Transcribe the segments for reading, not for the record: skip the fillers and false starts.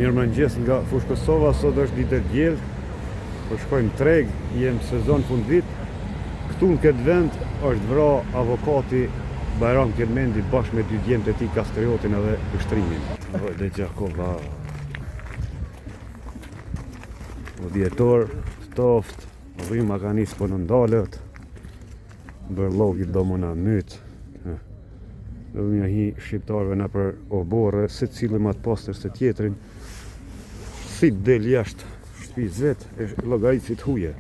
Mirëmëngjes nga Fushë Kosova, sot është ditë e diell, po shkojmë treg, jem sezon fund vit. Këtu në këtë vend është vra avokati Bajram Kermendi bashkë me dy djemtë e tij Kastriotin edhe Ushtrimin. Dhe Gjakova. O djetor, stoft, rryma ka nisë po në ndalët, bërlogit do më na mytë. Dhe një hi shqiptarve në për oborë, se cilë më të pastër se tjetrin, si del jashtë shtëpis vetë, e logajcit huje.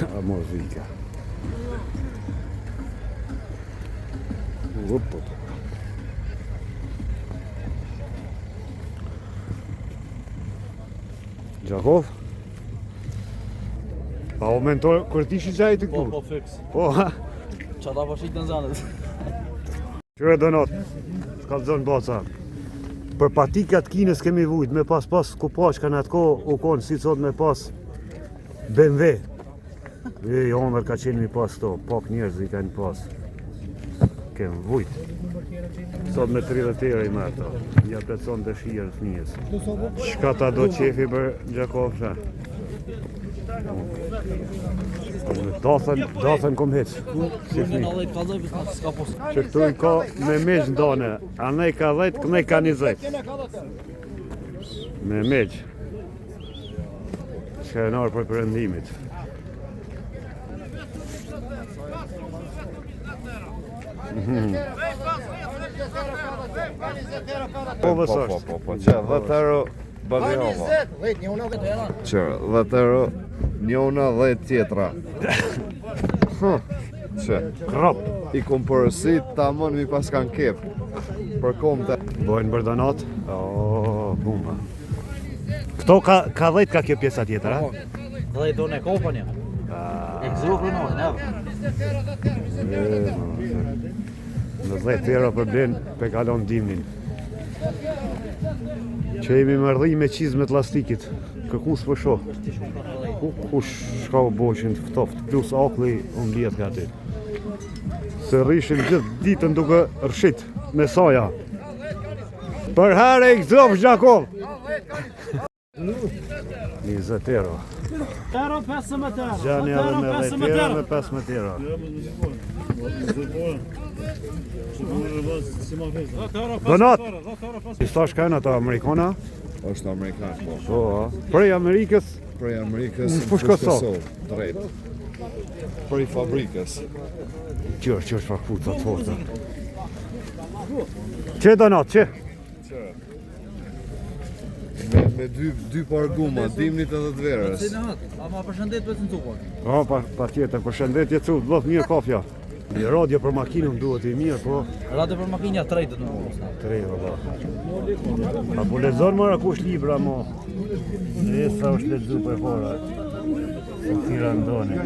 A mozika. Upot. Gjakov? Pa o mentor, kër ti shi gjajti këtu? Po, fix. Po, ha? Qa ta po shik në zanët? Qëre donat, s'ka të zonë baca. Për patikat kines kemi vujt, me pas kupashka në atë ko, u konë si sot me pas BMW. E Omer ka qenë mi pas to, pak njerëz i kanë pas. Kemë vujt. Sot me 30 euro i marrë to, ja plotson dëshirën fëmijës. Çka ta do qefi për Gjakovsha? Dathën kom heq. Që këtu i ka me meq ndone, a nej ka 10, kënej ka 20. Me meq. Që e nërë për përëndimit. Po vësasht. Po, që 10 euro babiova. Që 10 euro njona 10 tjetra. Që Krap. i kom përësit ta mën mi pas kanë kep. Për kom të... Bojnë bërdanat. O, bumba. Këto ka 10 ka kjo pjesa tjetër, ha? Dhe i do në kopën ja. E këzru kërnojnë, neve. Në 10 euro për blen, pe kalon dimnin. Që jemi mërdhi me qizmet lastikit. Kërku s'po shoh. Kush shka u boqin të ftoft, plus akli unë lijet ka ti. Se rrishin gjithë ditën duke rshit me saja. Për herë i këzëf Gjakov! 20 euro. Euro 15 euro. Gjani edhe me 10 euro me 15 euro. Donat! I stash ka në ata Amerikana? është Amerikan, po. Po, prej Amerikës, Prej Amerikës në Fushë Kosovë. Drejt. Prej fabrikës. Që është fakfuca të forta. Që donat, që? Me dy par guma, dimnit edhe të verës. Ama përshëndet për të në cukor. Po, pa tjetër, përshëndetje cu, do të mirë kafja. Një radio për makinën duhet i mirë, po... Radio për makinja 3 të në mos. 3 valla. A po lezon mëra kush libra mo? E sa është lezu për hora. Se tira ndone.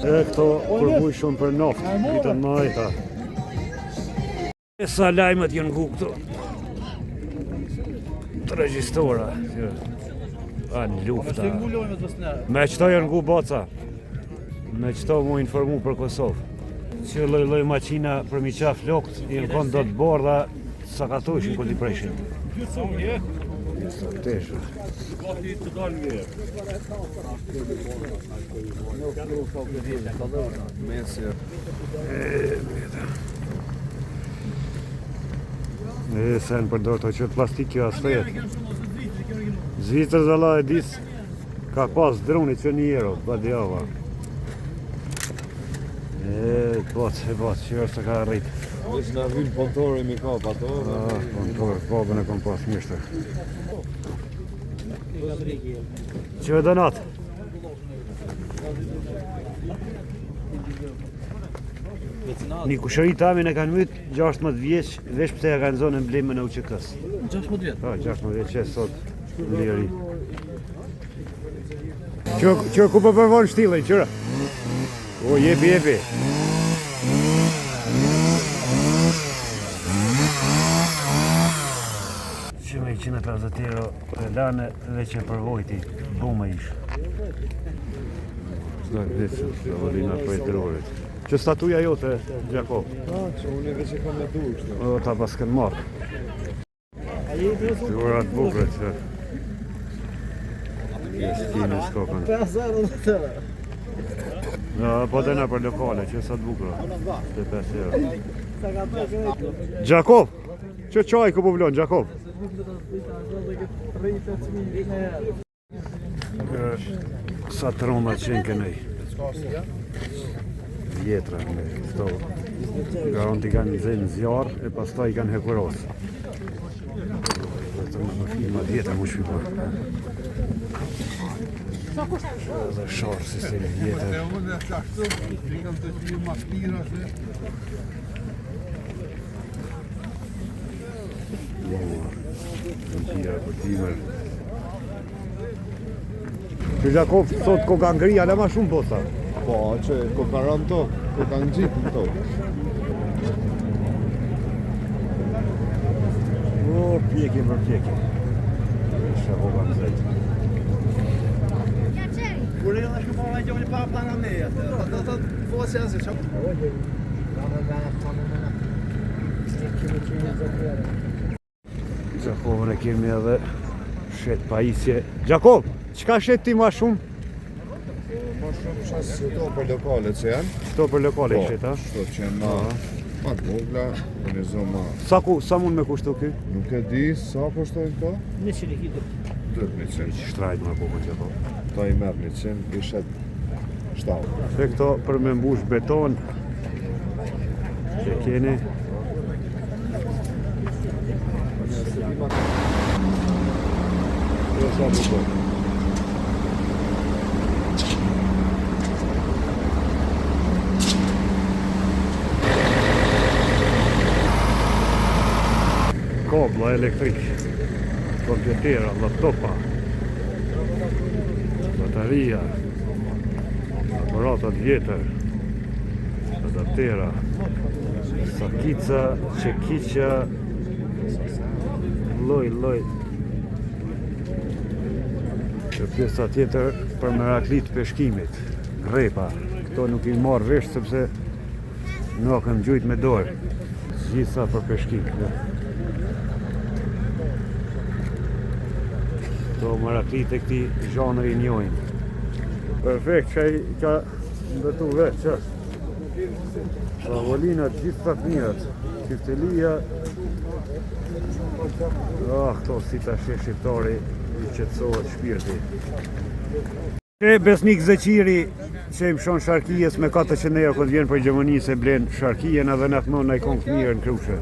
E këto përbuj shumë për noftë, vitën majta. E sa lajmet jenë ngu këto. Të regjistora. A në lufta. Me qëto jenë ngu baca. Me qëto mu informu për Kosovë. Që loj maqina për mi qaf lokt, jenë konë do të bordha, sa ka to ishin këtë i preshin. Sa tesha. E se në përdor të qëtë plastik kjo asfet. Zvicër zala e dis ka pas droni që 1 euro, badjava. E bat, që është të ka rrit. Veç nga vynë pontori mi kap ato. Pontor, babën e kom pas mishtë. Që e donat? Një kushëri tamin e kanë mytë 16 vjeç, veç pëse ja kanë zonë emblemën e UÇK-s. 16 vjetë? Po, 16 vjeç që sot në liri. Qërë ku për përvonë shtilën, qërë? O, jepi. Që me 150 euro të lane dhe që përvojti, bume ish. S'na vdesë, Olina për e terrorit. Që statuja jote, Gjakob? Që unë edhe që kam me du kështë. O, ta pas kënë marrë. Figurat bukre që... Skine s'kokën. Po të në për lokale, që sa të bukra. Të 5 euro. Gjakob! Që qaj ku po vlonë, Gjakob? Sa të roma qenë kënej. Vjetra me këto. Garanti kanë zenë zjarë e pas ta i kanë hekurosë. Dhe të më filma vjetra mu shpikor. Dhe sharë si se vjetër. Në tira për timer. Që Gjakob sot ko kanë ngri, ale ma shumë posa. Po, që ko kanë rënë to, ko kanë gjitë në to. O, pjeki për pjeki. Isha ho kanë zëjtë. Kur e dhe shumë vaj gjoni pa plana me atë. Do të fosë asë çop. Gjakobën e kemi edhe shet pajisje. Gjakob, qka shet ti ma shumë? Ma shumë shasë që to për lokale që janë. Qto për lokale i shet, ha? Shto që janë ma të vogla, në zoma. Sa mund me kushtu ky? Nuk e di sa kushtojnë to? 100 lekë. 200. Shtrajt ma kokën që po. Ta i merë 100, i shet 7. Se këto për me mbush beton që keni. Jo sa bukur. Kabla elektrik, kompjutera, laptopa, bataria, aparatat vjetër, adaptera, sakica, çekiqa, lloj. Kjo pjesa tjetër për meraklit peshkimit, grepa. Këto nuk i marrë vesh sepse nuk kanë gjujt me dorë. Gjithsa për peshkim. Këto meraklit e këti zhanëri njojnë. Perfekt, që i ka mbëtu vetë, që? Tavolinat gjitha të mirët, qiftelia. Këto si ta she shqiptari i qetësohet shpirti. E besnik Zeqiri që i mshon sharkijes me 400 euro këtë vjen për Gjermani se blen sharkijen edhe në atëmon në i konë këmirë në krushe.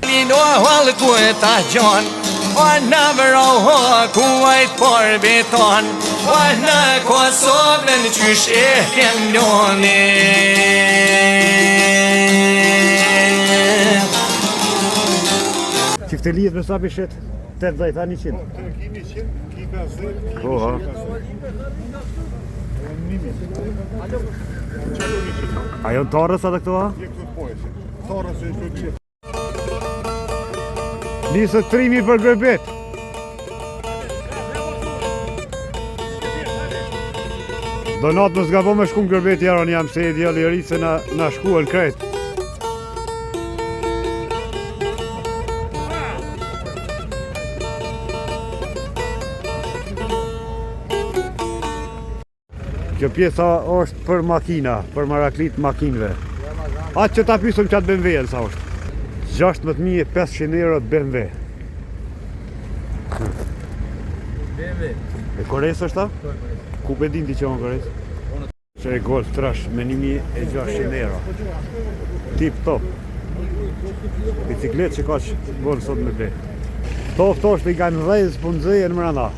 Lino halë ku e ta gjon, o në vëroho ku ajt por beton, o në Kosovën qysh e kem ljoni. Qiftelijet me sa pishet? 80, a 100? Ki 100, ki 50, Po, ha? A jo në tarës atë këto, ha? Nisët 3.000 për gërbet. Donat më s'ga po me shku në gërbet jaron jam se e djallë i rritë se na shkuën kretë. Kjo pjesa është për makina, për maraklit makinve. Atë që ta pysëm qatë BMW-en sa është. 16.500 euro të BMW. BMW. E Kores është ta? Ku pe din ti që onë Kores? Që e Golf trash me 1.600 euro. Tip top. Biciklet që ka që gonë sot me ble. Këto është i kanë dhejës për nëzëje në mëranda.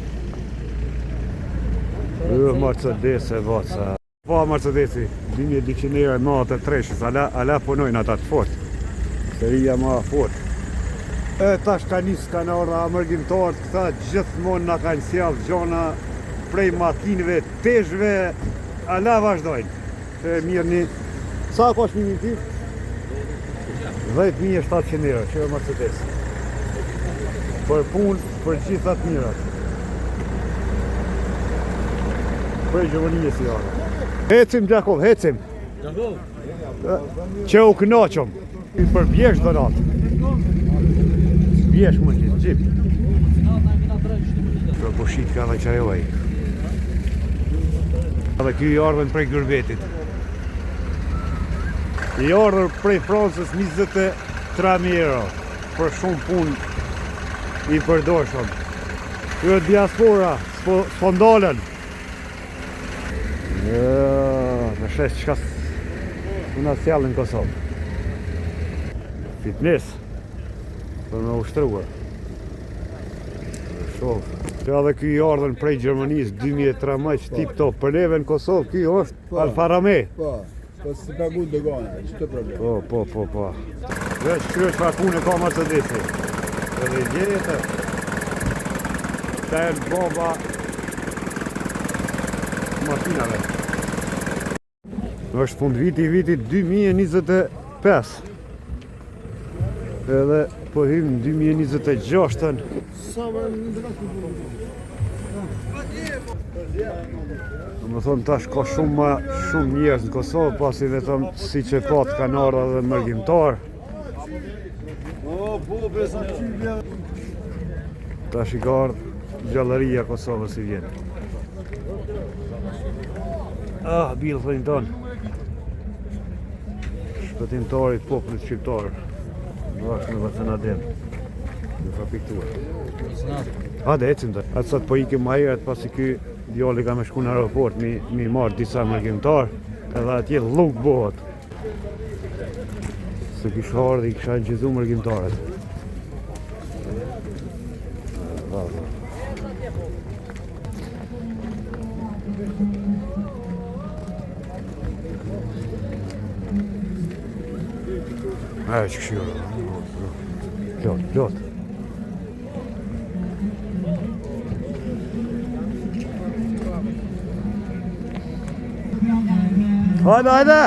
Mercedes e vaca. Po Mercedesi, 1.200 euro e ma të treshës, ala punojnë ata të fort. Seria ma fort. E tash ka njës kanë orda amërgjimtarët, këta gjithmonë na kanë sjellë gjona prej makinëve, teshve, ala vazhdojnë. Se mirë një... Sa ka shmimi ti? 10.700 euro, që e Mercedes. Për punë, për gjitha të mirat. Për Gjermania si janë. Hecim Gjakov, hecim. Që u kënaqëm. I përbjesh donat. Bjesh më gjithë, gjip. Për po shit ka dhe qajoj. Dhe kjo i ardhen prej Gërbetit. I ardhen prej Francës 23.000 euro. Për shumë punë i përdorshëm. Kjo e diaspora, s'po ndalen. Në shes qka s'una sjallë në Kosovë. Fitness për me ushtruar. Shof. Kjo edhe ky i ardhen prej Gjermanisë 2013 tip top. Për neve në Kosovë ky është Alfa Romeo. Po, po se pagu të gane, që të problem. Po. Veç kryet pra punë ka Mercedesi. Edhe gjete. Ka e në boba makinave. është fund vitit 2025. Edhe po hym në 2026-ën. Më thonë tash ka shumë njerëz në Kosovë, pasi vetëm si që pat kanë ardha dhe mërgjimtar. Tash i ka ardhë gjallëria Kosovës i vjen. Bilë thënë tonë. Shpëtimtari i popullit shqiptar. Bashkë me Vacen Adem. Në fa piktuar. Hade ecim të. Atë sot po ikim ma herët pasi ky djalli ka me shku në aeroport mi marrë disa mërgjimtar edhe atje luk bëhet. Se kisha ardhë i kisha nqizu mërgjimtarët. Që këshio. Plot. Hajde!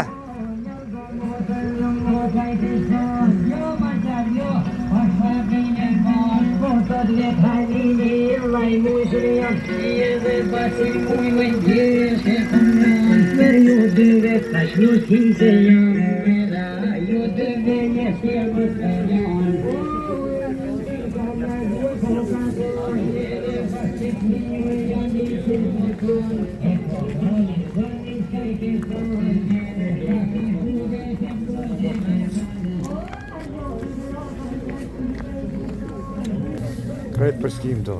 Krejt për skim to.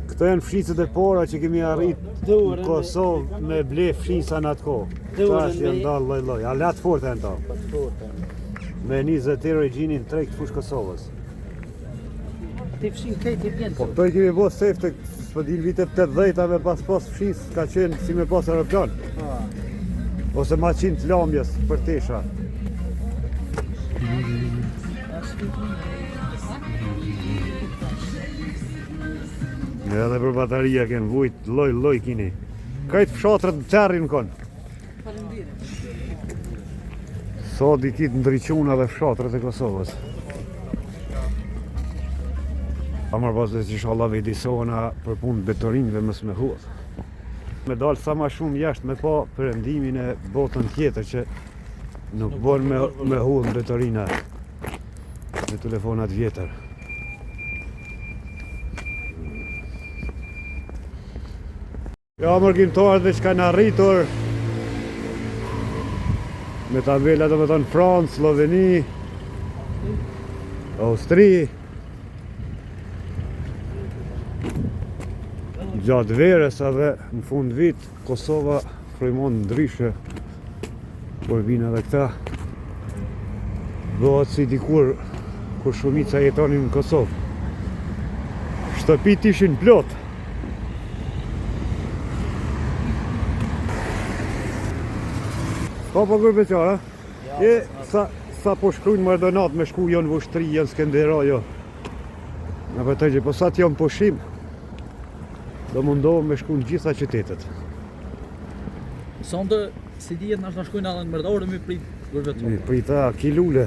Këto janë fshisët e para që kemi arrit në Kosovë me ble fshisa në atë kohë. Tash janë dalë loj. A latë fort e në ta. Me 20 euro i gjinin trejt fush Kosovës. Ti fshin kejt i vjen. Po këto i kemi bo sefte, s'po din vite 80 me pas fshis, ka qenë si me pas aeroplan. Ose ma qinë të lambjes për tesha. Edhe për bataria kënë vujt, loj kini. Kajtë fshatrët në qerrin konë. Sot i kitë ndryquna dhe fshatrët e Kosovës. Amar pas dhe që shala vedisohena për punë betorinjve mës me huat. Me dalë sa ma shumë jashtë me pa përëndimin e botën tjetër që nuk bon me huat betorina me telefonat vjetër. Ja, mërgjimtarët dhe që kanë arritur me tabela do me thonë Francë, Sloveni, Austri, gjatë verës edhe në fund vit Kosova frymon ndryshe por vinë edhe këta bëhet si dikur kur shumica jetonin në Kosovë. Shtëpit ishin plot. Po kërë beqara? Sa po shkrujnë Mardonat me shku jonë vushtri, jonë Skendera, jo. Në për të gjë, po sa t'jonë pushim, do mundohë me shku në gjitha qytetet. Sonde, si dijet në shkujnë edhe në mërdorë, mi prit gërvetur. Mi prita kilule.